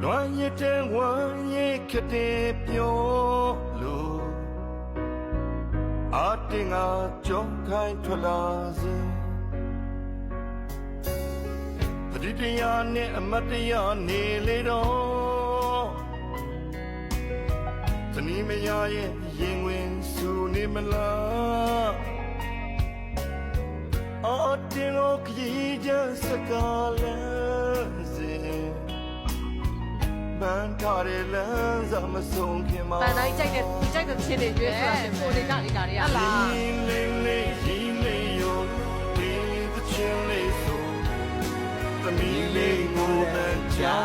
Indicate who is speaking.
Speaker 1: 乱一阵晚夜可得表露，阿丁啊就开出拉子，不知的呀你没的呀你来到，这你们呀也因为输你们了，阿丁我可以讲是个人子。banထားတဲ့လမ်းစာမဆုံးခင်မှာ
Speaker 2: ပန်တိုင်းကြိုက်တဲ့ဒီကြိုက်တဲ့ချင်းတွေရွေးဆိုတာရှင်ကိုနေကြနေတာတွေကလား
Speaker 1: လေးလေးရီလေးယောဒီသချင်းလေးဆိုသမီးလေးကိုတန်ချာ